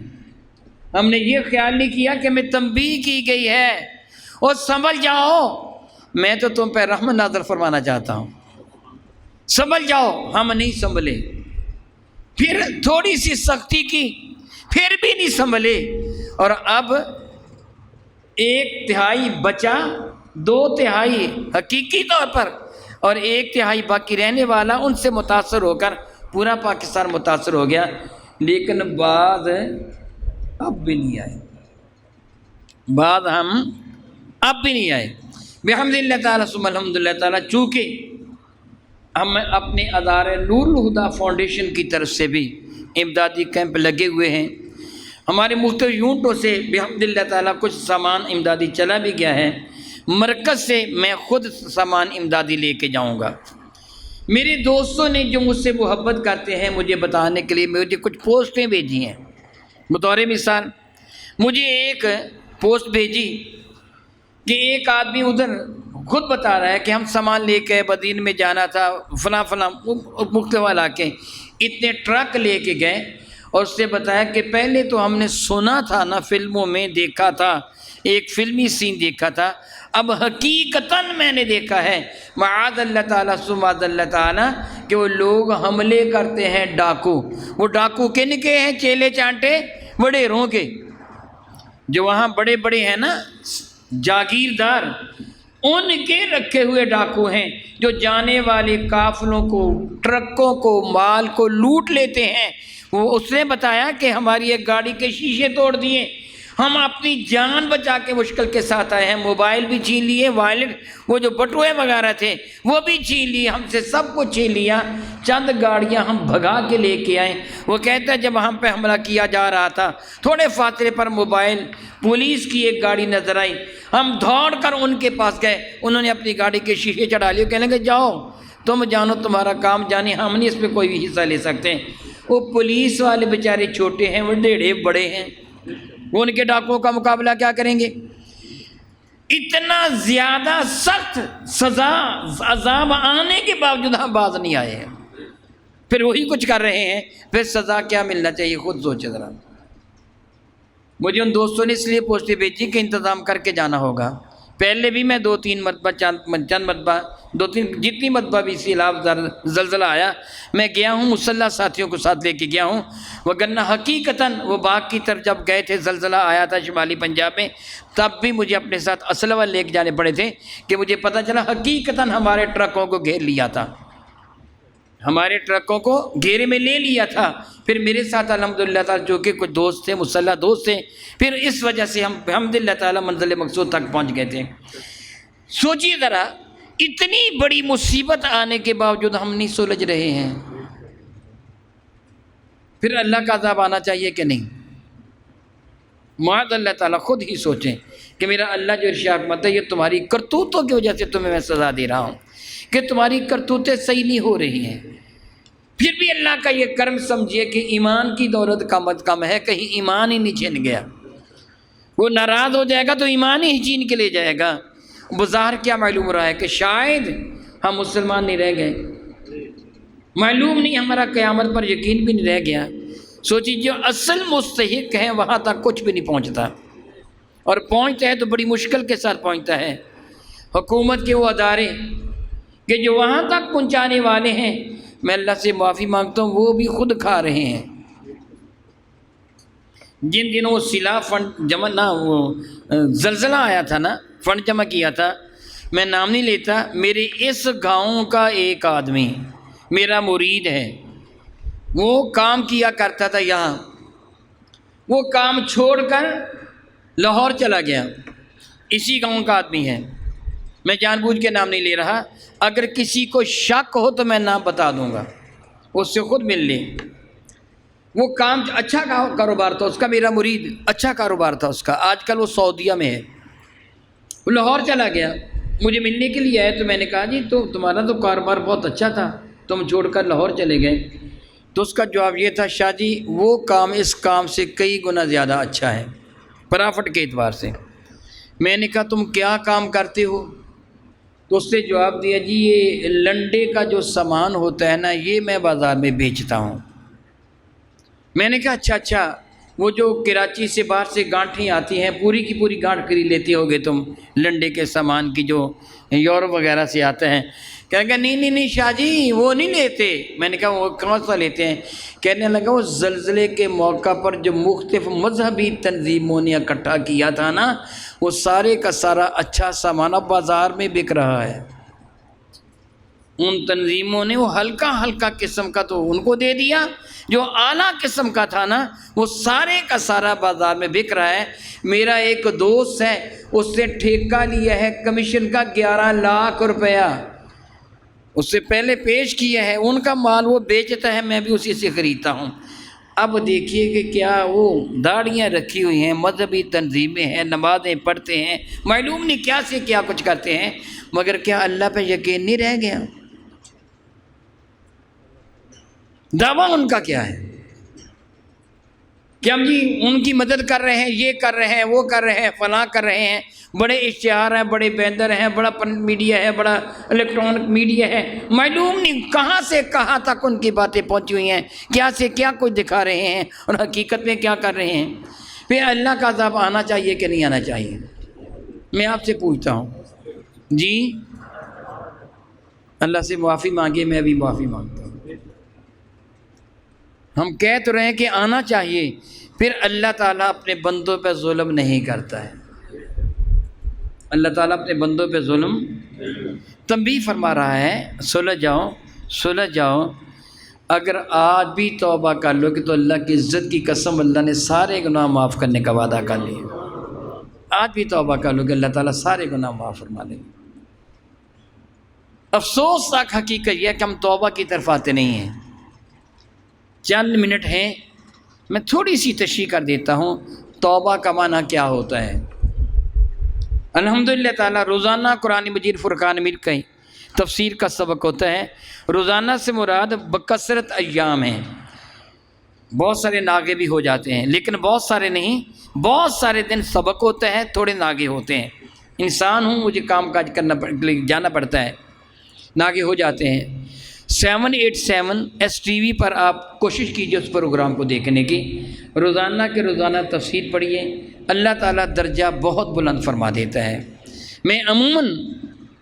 ہم نے یہ خیال نہیں کیا کہ میں تنبیہ کی گئی ہے اور سنبھل جاؤ، میں تو تم پہ رحمت نازل فرمانا چاہتا ہوں، سنبھل جاؤ، ہم نہیں سنبھلے، پھر تھوڑی سی سختی کی، پھر بھی نہیں سنبھلے، اور اب 1/3 بچا، 2/3 حقیقی طور پر اور 1/3 باقی رہنے والا، ان سے متاثر ہو کر پورا پاکستان متاثر ہو گیا، لیکن بعض اب بھی نہیں آئے، بعض ہم اب بھی نہیں آئے بحمد اللہ تعالیٰ ثم الحمد للہ تعالیٰ۔ چونکہ ہم اپنے ادارے نور الہدیٰ فاؤنڈیشن کی طرف سے بھی امدادی کیمپ لگے ہوئے ہیں، ہمارے مختلف یونٹوں سے بحمد اللہ تعالیٰ کچھ سامان امدادی چلا بھی گیا ہے، مرکز سے میں خود سامان امدادی لے کے جاؤں گا۔ میرے دوستوں نے جو مجھ سے محبت کرتے ہیں مجھے بتانے کے لیے مجھے کچھ پوسٹیں بھیجی ہیں، بطور مثال مجھے ایک پوسٹ بھیجی کہ ایک آدمی ادھر خود بتا رہا ہے کہ ہم سامان لے کے بدین میں جانا تھا، فلاں فلاں مختلف علاقے، اتنے ٹرک لے کے گئے، اور اس نے بتایا کہ پہلے تو ہم نے سنا تھا نا، فلموں میں دیکھا تھا، ایک فلمی سین دیکھا تھا، اب حقیقتاً میں نے دیکھا ہے معاذ اللہ تعالیٰ ثم معاذ اللہ تعالیٰ کہ وہ لوگ حملے کرتے ہیں، ڈاکو، وہ ڈاکو کن کے ہیں؟ چیلے چانٹے وڈیروں کے، جو وہاں بڑے بڑے ہیں نا جاگیردار، ان کے رکھے ہوئے ڈاکو ہیں جو جانے والے قافلوں کو، ٹرکوں کو، مال کو لوٹ لیتے ہیں۔ وہ اس نے بتایا کہ ہماری ایک گاڑی کے شیشے توڑ دیے، ہم اپنی جان بچا کے مشکل کے ساتھ آئے ہیں، موبائل بھی چھین لیے، وائلٹ وہ جو بٹوئے وغیرہ تھے وہ بھی چھین لیے، ہم سے سب کچھ چھین لیا، چند گاڑیاں ہم بھگا کے لے کے آئے۔ وہ کہتا ہے جب ہم پہ حملہ کیا جا رہا تھا تھوڑے فاصلے پر موبائل پولیس کی ایک گاڑی نظر آئی، ہم دوڑ کر ان کے پاس گئے، انہوں نے اپنی گاڑی کے شیشے چڑھا لیے، کہنے لگے جاؤ تم جانو تمہارا کام جانے، ہم نہیں اس پہ کوئی بھی حصہ لے سکتے۔ وہ پولیس والے بیچارے چھوٹے ہیں، وہ ڈیڑھے بڑے ہیں، وہ ان کے ڈاکوؤں کا مقابلہ کیا کریں گے؟ اتنا زیادہ سخت سزا عذاب آنے کے باوجود ہم باز نہیں آئے ہیں، پھر وہی کچھ کر رہے ہیں، پھر سزا کیا ملنا چاہیے خود سوچے ذرا۔ مجھے ان دوستوں نے اس لیے پوسٹیں بھیجی کہ انتظام کر کے جانا ہوگا، پہلے بھی میں 2-3 مرتبہ چند مرتبہ 2-3 جتنی مرتبہ بھی سیلاب زلزلہ آیا میں گیا ہوں، مسلح ساتھیوں کو ساتھ لے کے گیا ہوں، وگرنہ حقیقتاً وہ باغ کی طرف جب گئے تھے، زلزلہ آیا تھا شمالی پنجاب میں، تب بھی مجھے اپنے ساتھ اسلحہ لے کے جانے پڑے تھے کہ مجھے پتہ چلا حقیقتاً ہمارے ٹرکوں کو گھیر لیا تھا، ہمارے ٹرکوں کو گھیرے میں لے لیا تھا۔ پھر میرے ساتھ الحمدللہ تعالیٰ جو کہ کچھ دوست تھے، مسلح دوست تھے، پھر اس وجہ سے ہم الحمدللہ تعالیٰ منزل مقصود تک پہنچ گئے تھے۔ سوچیے ذرا، اتنی بڑی مصیبت آنے کے باوجود ہم نہیں سلجھ رہے ہیں، پھر اللہ کا عذاب آنا چاہیے کہ نہیں؟ معاذ اللہ تعالیٰ خود ہی سوچیں کہ میرا اللہ جو ارشاد فرماتا ہے یہ تمہاری کرتوتوں کی وجہ سے تمہیں میں سزا دے رہا ہوں کہ تمہاری کرتوتیں صحیح نہیں ہو رہی ہیں، پھر بھی اللہ کا یہ کرم سمجھیے کہ ایمان کی دولت کم از کم ہے، کہیں ایمان ہی نہیں چھن گیا، وہ ناراض ہو جائے گا تو ایمان ہی چھین کے لے جائے گا۔ بظاہر کیا معلوم ہو رہا ہے کہ شاید ہم مسلمان نہیں رہ گئے، معلوم نہیں ہمارا قیامت پر یقین بھی نہیں رہ گیا۔ سوچیے جو اصل مستحق ہیں وہاں تک کچھ بھی نہیں پہنچتا، اور پہنچتا ہے تو بڑی مشکل کے ساتھ پہنچتا ہے۔ حکومت کے وہ ادارے کہ جو وہاں تک پہنچانے والے ہیں، میں اللہ سے معافی مانگتا ہوں وہ بھی خود کھا رہے ہیں۔ جن دنوں وہ سیلاب فنڈ جمع نہ وہ زلزلہ آیا تھا نا، فنڈ جمع کیا تھا، میں نام نہیں لیتا، میرے اس گاؤں کا ایک آدمی میرا مرید ہے، وہ کام کیا کرتا تھا یہاں، وہ کام چھوڑ کر لاہور چلا گیا، اسی گاؤں کا آدمی ہے، میں جان بوجھ کے نام نہیں لے رہا، اگر کسی کو شک ہو تو میں نام بتا دوں گا، اس سے خود مل لے۔ وہ کام اچھا کاروبار تھا اس کا، میرا مرید اچھا کاروبار تھا اس کا، آج کل وہ سعودیہ میں ہے، وہ لاہور چلا گیا، مجھے ملنے کے لیے آیا تو میں نے کہا جی تو تمہارا تو کاروبار بہت اچھا تھا، تم چھوڑ کر لاہور چلے گئے؟ تو اس کا جواب یہ تھا شاہ جی وہ کام اس کام سے کئی گنا زیادہ اچھا ہے پرافٹ کے اعتبار سے، میں نے کہا تم کیا کام کرتے ہو؟ تو اس نے جواب دیا جی یہ لنڈے کا جو سامان ہوتا ہے نا یہ میں بازار میں بیچتا ہوں۔ میں نے کہا اچھا وہ جو کراچی سے باہر سے گانٹھیں آتی ہیں پوری کی پوری گانٹھ خرید لیتے ہوگے تم لنڈے کے سامان کی جو یورپ وغیرہ سے آتے ہیں؟ کہنے لگا نہیں شاہ جی وہ نہیں لیتے۔ میں نے کہا وہ کون سا لیتے ہیں؟ کہنے لگا وہ زلزلے کے موقع پر جو مختلف مذہبی تنظیموں نے اکٹھا کیا تھا نا وہ سارے کا سارا اچھا سامان اب بازار میں بک رہا ہے۔ ان تنظیموں نے وہ ہلکا قسم کا تو ان کو دے دیا، جو اعلیٰ قسم کا تھا نا وہ سارے کا سارا بازار میں بک رہا ہے۔ میرا ایک دوست ہے اس نے ٹھیکہ لیا ہے کمیشن کا 11 لاکھ روپیہ، اس سے پہلے پیش کیا ہے، ان کا مال وہ بیچتا ہے، میں بھی اسی سے خریدتا ہوں۔ اب دیکھیے کہ کیا وہ داڑیاں رکھی ہوئی ہیں، مذہبی تنظیمیں ہیں، نمازیں پڑھتے ہیں، معلوم نہیں کیا سے کیا کچھ کرتے ہیں، مگر کیا اللہ پہ یقین نہیں رہ گیا؟ دعویٰ ان کا کیا ہے کہ ہم جی ان کی مدد کر رہے ہیں، یہ کر رہے ہیں، وہ کر رہے ہیں، فلاں کر رہے ہیں، بڑے اشتہار ہیں، بڑے بینر ہیں، بڑا پرنٹ میڈیا ہے، بڑا الیکٹرانک میڈیا ہے، معلوم نہیں کہاں سے کہاں تک ان کی باتیں پہنچی ہوئی ہیں، کیا سے کیا کچھ دکھا رہے ہیں اور حقیقت میں کیا کر رہے ہیں۔ پھر اللہ کا عذاب آنا چاہیے کہ نہیں آنا چاہیے؟ میں آپ سے پوچھتا ہوں جی، اللہ سے معافی مانگے، میں بھی معافی مانگتا ہوں۔ ہم کہہ تو رہے ہیں کہ آنا چاہیے، پھر اللہ تعالیٰ اپنے بندوں پہ ظلم نہیں کرتا ہے، اللہ تعالیٰ اپنے بندوں پہ ظلم تنبیہ فرما رہا ہے، سلجھ جاؤ، اگر آج بھی توبہ کر لو کہ تو اللہ کی عزت کی قسم اللہ نے سارے گناہ معاف کرنے کا وعدہ کر لیا۔ آج بھی توبہ کر لو کہ اللہ تعالیٰ سارے گناہ معاف فرما لیں گے۔ افسوس تک حقیقت یہ ہے کہ ہم توبہ کی طرف آتے نہیں ہیں۔ چند منٹ ہیں، میں تھوڑی سی تشریح کر دیتا ہوں توبہ کا معنی کیا ہوتا ہے۔ الحمدللہ تعالیٰ روزانہ قرآن مجید فرقان مل کہیں تفسیر کا سبق ہوتا ہے۔ روزانہ سے مراد بکثرت ایام ہیں، بہت سارے ناغے بھی ہو جاتے ہیں، لیکن بہت سارے نہیں، بہت سارے دن سبق ہوتا ہے، تھوڑے ناغے ہوتے ہیں۔ انسان ہوں، مجھے کام کاج جانا پڑتا ہے، ناغے ہو جاتے ہیں۔ 787 STV پر آپ کوشش کیجئے اس پروگرام کو دیکھنے کی، روزانہ کے روزانہ تفسیر پڑھیے، اللہ تعالیٰ درجہ بہت بلند فرما دیتا ہے۔ میں عموماً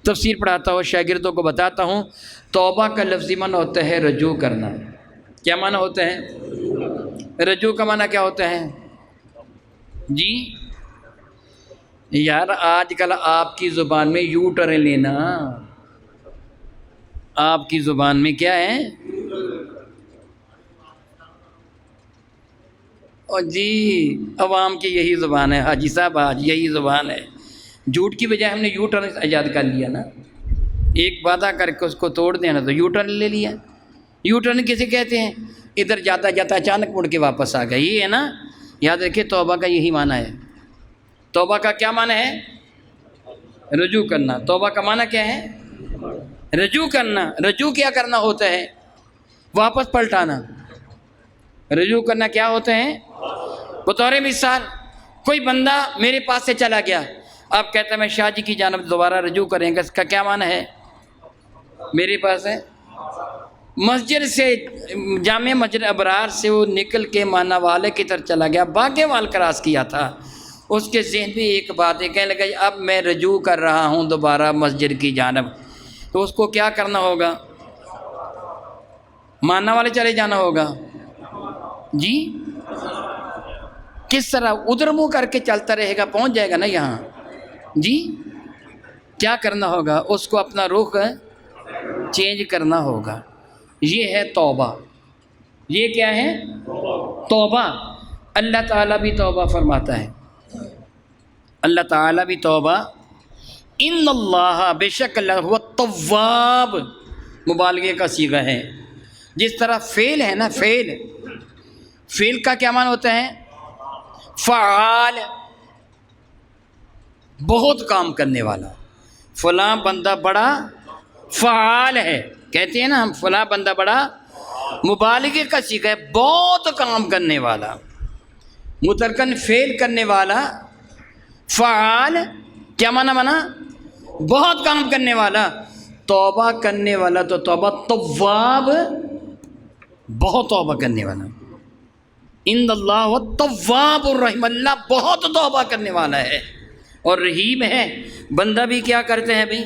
تفسیر پڑھاتا ہوں، شاگردوں کو بتاتا ہوں، توبہ کا لفظی معنی ہوتا ہے رجوع کرنا۔ کیا معنی ہوتا ہے؟ رجوع کا معنی کیا ہوتا ہے جی؟ یار آج کل آپ کی زبان میں یو ٹرن لینا، آپ کی زبان میں کیا ہے؟ اور جی عوام کی یہی زبان ہے، حاجی صاحب آج یہی زبان ہے۔ جھوٹ کی بجائے ہم نے یو ٹرن ایجاد کر لیا نا، ایک وعدہ کر کے اس کو توڑ دینا تو یو ٹرن لے لیا۔ یو ٹرن کسے کہتے ہیں؟ ادھر جاتا جاتا اچانک مڑ کے واپس آ گیا، یہ ہے نا۔ یاد رکھیے توبہ کا یہی معنی ہے۔ توبہ کا کیا معنی ہے؟ رجوع کرنا۔ توبہ کا معنی کیا ہے؟ رجوع کرنا۔ رجوع کیا کرنا ہوتا ہے؟ واپس پلٹانا۔ رجوع کرنا کیا ہوتا ہے؟ بطور مثال کوئی بندہ میرے پاس سے چلا گیا، آپ کہتے ہیں میں شاہ جی کی جانب دوبارہ رجوع کریں گے، اس کا کیا معنی ہے؟ میرے پاس ہے مسجد سے، جامع مسجد ابرار سے وہ نکل کے مانا والے کی طرف چلا گیا، باغے وال کراس کیا تھا، اس کے ذہن میں ایک بات ہے، کہنے لگا اب میں رجوع کر رہا ہوں دوبارہ مسجد کی جانب، تو اس کو کیا کرنا ہوگا؟ مانا والے چلے جانا ہوگا جی؟ کس طرح؟ ادھر منہ کر کے چلتا رہے گا، پہنچ جائے گا نا یہاں جی؟ کیا کرنا ہوگا؟ اس کو اپنا رخ چینج کرنا ہوگا۔ یہ ہے توبہ۔ یہ کیا ہے؟ توبہ۔ اللہ تعالیٰ بھی توبہ فرماتا ہے، اللہ تعالیٰ بھی توبہ، ان اللہ، بے شک اللہ ہوا تواب، مبالغے کا صیغہ ہے۔ جس طرح فعل ہے نا، فعل کا کیا معنی ہوتا ہے؟ فعال، بہت کام کرنے والا، فلاں بندہ بڑا فعال ہے، کہتے ہیں نا ہم فلاں بندہ بڑا، مبالغے کا صیغہ ہے، بہت کام کرنے والا، مترکن فعل کرنے والا، فعال کیا معنی بنا؟ بہت کام کرنے والا، توبہ کرنے والا تو توبہ، تواب بہت توبہ کرنے والا، ان اللہ والتواب الرحیم، اللہ بہت توبہ کرنے والا ہے اور رحیم ہے۔ بندہ بھی کیا کرتے ہیں بھائی؟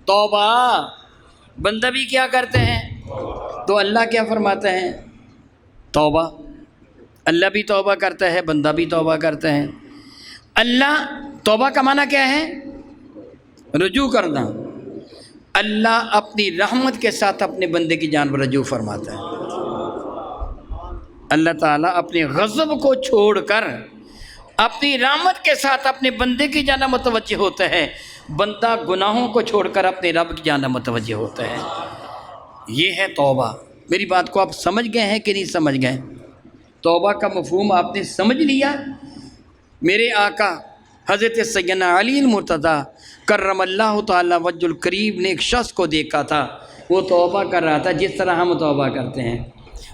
توبہ۔ بندہ بھی کیا کرتے ہیں؟ تو اللہ کیا فرماتے ہیں؟ توبہ۔ اللہ بھی توبہ کرتا ہے، بندہ بھی توبہ کرتا ہے۔ اللہ، توبہ کا معنی کیا ہے؟ رجوع کرنا۔ اللہ اپنی رحمت کے ساتھ اپنے بندے کی جانب رجوع فرماتا ہے۔ اللہ تعالیٰ اپنے غضب کو چھوڑ کر اپنی رحمت کے ساتھ اپنے بندے کی جانب متوجہ ہوتا ہے، بندہ گناہوں کو چھوڑ کر اپنے رب کی جانب متوجہ ہوتا ہے۔ یہ ہے توبہ۔ میری بات کو آپ سمجھ گئے ہیں کہ نہیں سمجھ گئے؟ توبہ کا مفہوم آپ نے سمجھ لیا؟ میرے آقا حضرت سیدنا علی المرتضیٰ کرم اللہ تعالیٰ وجہ الکریم نے ایک شخص کو دیکھا تھا، وہ توبہ کر رہا تھا جس طرح ہم توبہ کرتے ہیں،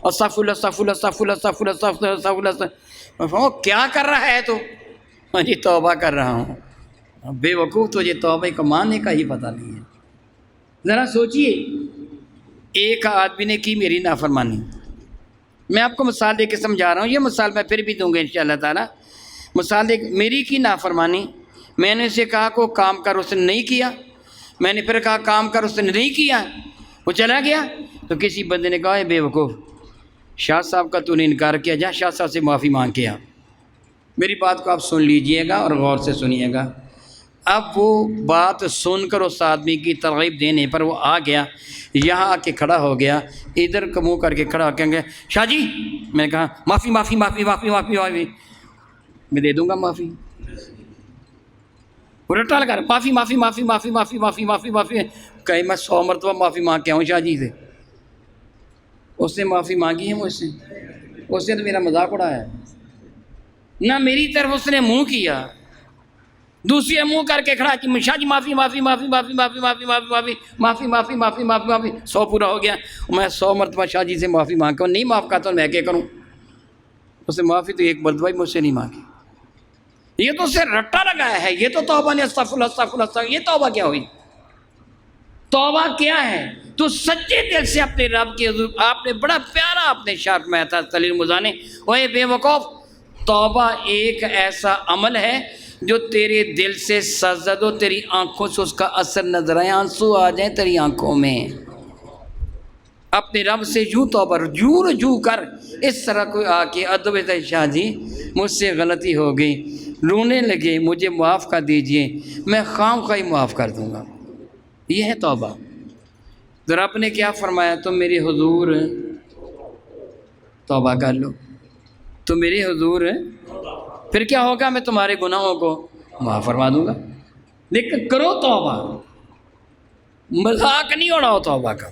استغفر استغفر استغفر استغفر استغفر استغفر، کیا کر رہا ہے تو؟ ہاں جی توبہ کر رہا ہوں۔ بے وقوف، تجھے توبہ کا معنی کا ہی پتہ نہیں ہے۔ ذرا سوچئے، ایک آدمی نے کی میری نافرمانی، میں آپ کو مثال دے کے سمجھا رہا ہوں، یہ مثال میں پھر بھی دوں گا انشاءاللہ تعالی۔ مثال دے، میری کی نافرمانی، میں نے اسے کہا کہ کام کر، اس نے نہیں کیا، میں نے پھر کہا کام کر، اس نے نہیں کیا، وہ چلا گیا، تو کسی بندے نے کہا اے بے وقوف، شاہ صاحب کا تو نے انکار کیا، جا شاہ صاحب سے معافی مانگ کے آ۔ میری بات کو آپ سن لیجئے گا اور غور سے سنیے گا۔ اب وہ بات سن کر اس آدمی کی ترغیب دینے پر وہ آ گیا، یہاں آ کے کھڑا ہو گیا، ادھر کا منہ کر کے کھڑا ہو کے گیا، شاہ جی، میں نے کہا معافی معافی معافی معافی معافی معافی، میں دے دوں گا معافی، وہ رٹا لگا معافی معافی معافی معافی معافی معافی معافی معافی، کہیں میں 100 مرتبہ معافی مانگ کے آؤں شاہ جی سے؟ اس نے معافی مانگی ہے مجھ سے؟ اس نے تو میرا مذاق اڑایا ہے، نہ میری طرف اس نے منہ کیا، دوسری منہ کر کے کھڑا کہ شاہ جی معافی معافی معافی معافی معافی معافی معافی معافی معافی معافی معافی معافی معافی، 100 پورا ہو گیا، میں 100 مرتبہ شاہ جی سے معافی مانگ کر نہیں معاف کرتا میں کیا کروں؟ اس نے معافی تو ایک مرتبہ ہی مجھ سے نہیں مانگی، یہ تو اسے رٹا لگایا ہے، یہ تو توبہ نے استغفر اللہ استغفر اللہ استغفر، یہ توبہ کیا ہوئی؟ توبہ کیا ہے؟ تو سچے دل سے اپنے رب کے حضور، آپ نے بڑا پیارا آپ نے شعر میں تھا سلیل مزانے، اوے بے وقوف، توبہ ایک ایسا عمل ہے جو تیرے دل سے سرزد ہو، تیری آنکھوں سے اس کا اثر نظر آئے، آنسو آ جائیں تیری آنکھوں میں، اپنے رب سے یوں توبہ رجوع کر۔ اس طرح کوئی آ کے ادب سے شاہ جی مجھ سے غلطی ہو گئی، رونے لگے، مجھے معاف کر دیجئے، میں خواہ معاف کر دوں گا، یہ ہے توبہ۔ تو رب نے کیا فرمایا؟ تم میرے حضور توبہ کر لو، تو میرے حضور پھر کیا ہوگا؟ میں تمہارے گناہوں کو معاف فرما دوں گا، لیکن کرو توبہ، مذاق نہیں اڑاؤ توبہ کا،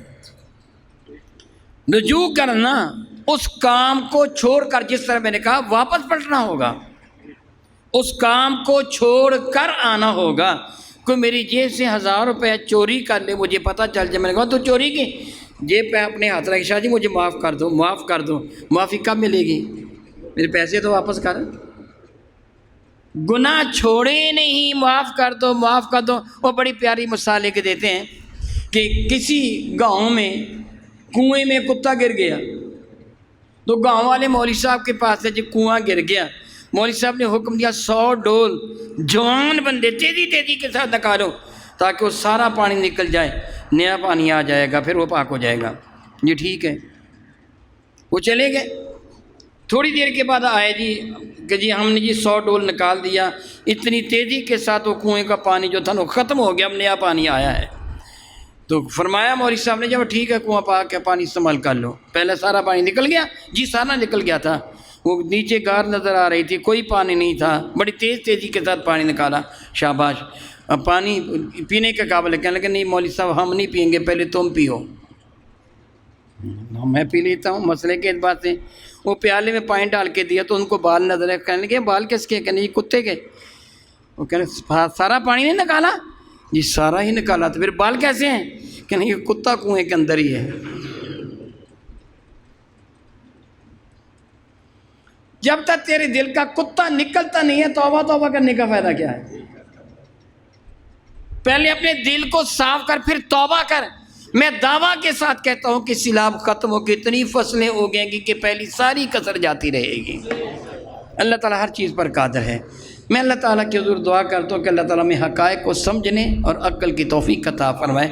رجوع کرنا، اس کام کو چھوڑ کر، جس طرح میں نے کہا واپس پلٹنا ہوگا، اس کام کو چھوڑ کر آنا ہوگا۔ کوئی میری جیب سے 1000 روپے چوری کر لے، مجھے پتہ چل جائے، میں نے کہا تو چوری کی، جیب پہ اپنے ہاتھ رکھ، شاہ جی مجھے معاف کر دو، معاف کر دو، معافی کب ملے گی؟ میرے پیسے تو واپس کر۔ گناہ چھوڑے نہیں، معاف کر دو معاف کر دو۔ وہ بڑی پیاری مثال لے کے دیتے ہیں کہ کسی گاؤں میں کنویں میں کتا گر گیا، تو گاؤں والے مولوی صاحب کے پاس سے جب کنواں گر گیا، مولوی صاحب نے حکم دیا 100 ڈول جوان بندے تیزی کے ساتھ نکالو تاکہ وہ سارا پانی نکل جائے، نیا پانی آ جائے گا، پھر وہ پاک ہو جائے گا۔ جی ٹھیک ہے، وہ چلے گئے۔ تھوڑی دیر کے بعد آئے جی کہ جی ہم نے جی 100 ڈول نکال دیا، اتنی تیزی کے ساتھ وہ کنویں کا پانی جو تھا وہ ختم ہو گیا، اب نیا پانی آیا ہے۔ تو فرمایا مولوی صاحب نے جب ٹھیک ہے کنواں پاک ہے، پانی استعمال کر لو۔ پہلے سارا پانی نکل گیا؟ جی سارا نکل گیا تھا، وہ نیچے گار نظر آ رہی تھی، کوئی پانی نہیں تھا، بڑی تیزی کے ساتھ پانی نکالا، شاباش، اب پانی پینے کے قابل ہے۔ کہنے لگے نہیں مولوی صاحب ہم نہیں پئیں گے، پہلے تم پیو۔ میں پی لیتا ہوں، مسئلے کے اعتبار سے۔ وہ پیالے میں پانی ڈال کے دیا تو ان کو بال نظر ہے، کہنے لگے بال کس کے؟ کہنے جی کتے کے۔ وہ کہنے سارا پانی نہیں نکالا؟ جی سارا ہی نکالا، تو پھر بال کیسے ہیں؟ کہنے یہ کتا کنویں کے اندر ہی ہے۔ جب تک تیرے دل کا کتا نکلتا نہیں ہے، توبہ کرنے کا فائدہ کیا ہے؟ پہلے اپنے دل کو صاف کر، پھر توبہ کر۔ میں دعویٰ کے ساتھ کہتا ہوں کہ سیلاب ختم ہو کے اتنی فصلیں اگیں گی کہ پہلی ساری کسر جاتی رہے گی۔ اللہ تعالیٰ ہر چیز پر قادر ہے۔ میں اللہ تعالیٰ کے حضور دعا کرتا ہوں کہ اللہ تعالیٰ میں حقائق کو سمجھنے اور عقل کی توفیق عطا فرمائے۔